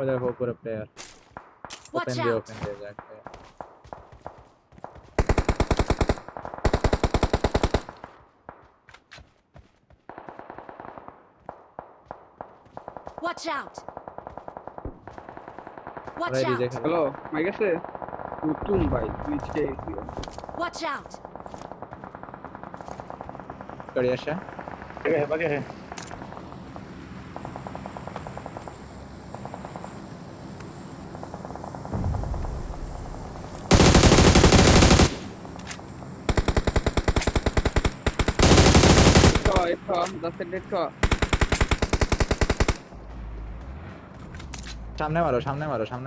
ওদের উপরে player Watch open out! দিয়ে যাক Watch out! Watch ওরাই রিজে out! খেলে হ্যালো মাই গেছে কুতুম ভাই তুই কে Watch out! গাড়ি আসে बाकी है এটা 10 ডেট কা সামনে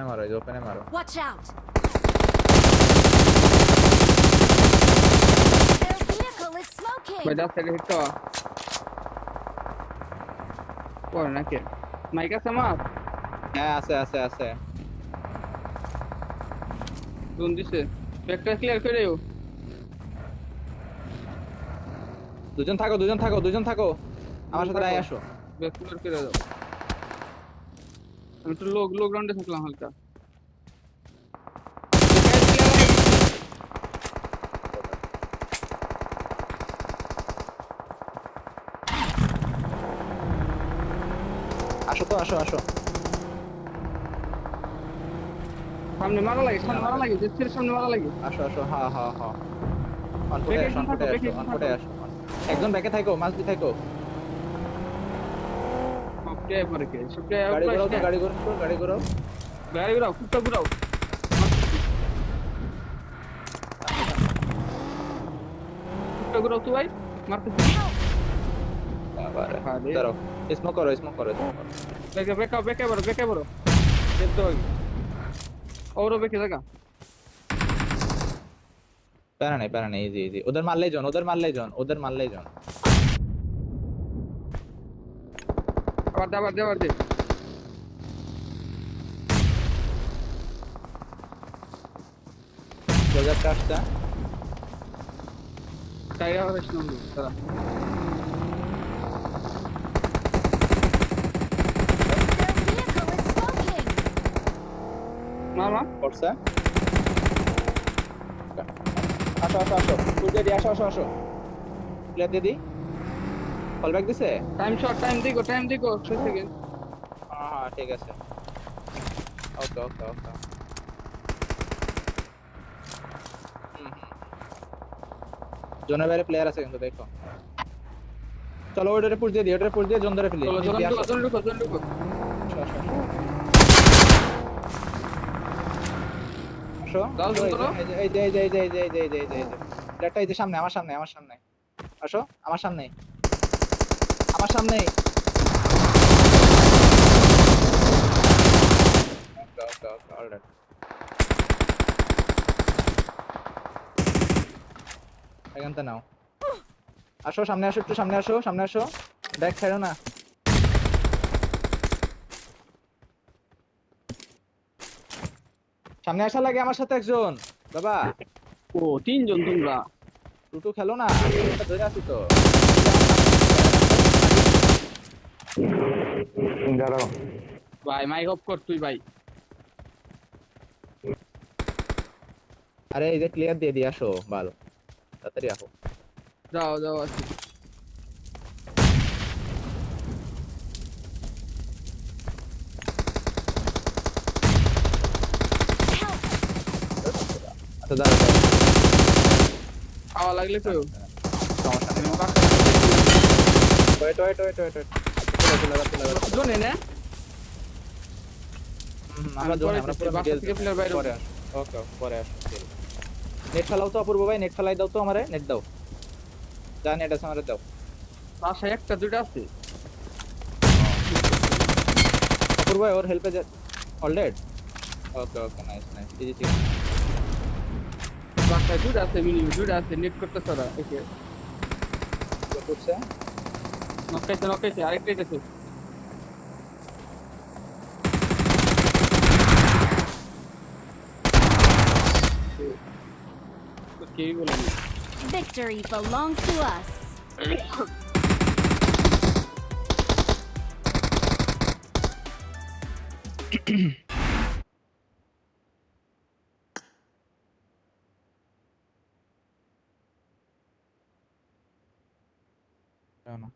মারো এই যে ওপেনে মারো Watch out! Their vehicle is smoking! ভাই 10 ডেট কা কোন নাকি মাই গেছে আমার হ্যাঁ আছে জোন দিছে ব্যাকটা ক্লিয়ার করে দিও দুজন থাকো আমার সাথে রায় আসো ব্যাক ক্লিয়ার করে দাও আমি তো লোক রাউন্ডে থাকলাম হালকা আসো সামনে মারা লাগে জেসের সামনে মারা লাগে আসো হ্যাঁ অনপটে আসো একজন ব্যাকে থাকো মাঝদি থাকো ওকে পরে কে সবকে গাড়ি ঘোরাও গাড়ি ঘুরাও কুত্তা ঘুরাও কুত্তা ঘুরাও তো ভাই মারতে দাঁড়াও স্মোক করো বেকে বড় দেখতে হবে ওরও বেকে জায়গা প্যারা নেই ইজি ওদের মারলেই জন আবার দে প্রজেক্ট আসছে টাইরা হবে শুনুন তারা Their vehicle is smoking! মামা করছে আসো পুজো দি আসো প্লে দি কল ব্যাক দিছে টাইম দিগো 6 সেকেন্ড হ্যাঁ ঠিক আছে ওকে জোনের বাইরে প্লেয়ার আছে কিন্তু দেখো চলো ওটারে পুশ দিয়ে জন ধরে ফেলি চলো লুকো আসো দাও, জন ধরো। এই প্লেয়ারটা এই যে সামনে আমার সামনে আসো আমার সামনে ওকে অলরাইট এখানটা নাও আসো সামনে আসো ব্যাক ছাড়ো না সামনে আসা লাগে আমার সাথে একজন বাবা ও তিনজন তোমরা টুটু খেলো না ধরে আছি তো दाঁড়াও ভাই মাইক অফ কর তুই ভাই আরে এই যে ক্লিয়ার দিয়ে দিয়ে আসো ভালো তাড়াতাড়ি আসো যাও আসি আচ্ছা দাঁড়াও খাওয়া লাগলে কেউ সমস্যা নেই ওয়েট জোনে না আমরা পুরো বাসা থেকে প্লেয়ার বাইরে পরে আসো ওকে পরে আসো নেট ফেলাও তো অপূর্ব ভাই নেট ফেলাই দাও তো আমারে নেট দাও যা নেট আছে আমারে দাও বাসায় একটা দুইটা আছে অপূর্ব ভাই ওর হেল্পে all dead okay nice easy বাসায় দুইটা আছে মিনিমাম দুইটা আছে নেট করতেছ ওরা একে করছে নকাইছে আরেকটাই আছে কেই বলে Victory belongs to us! না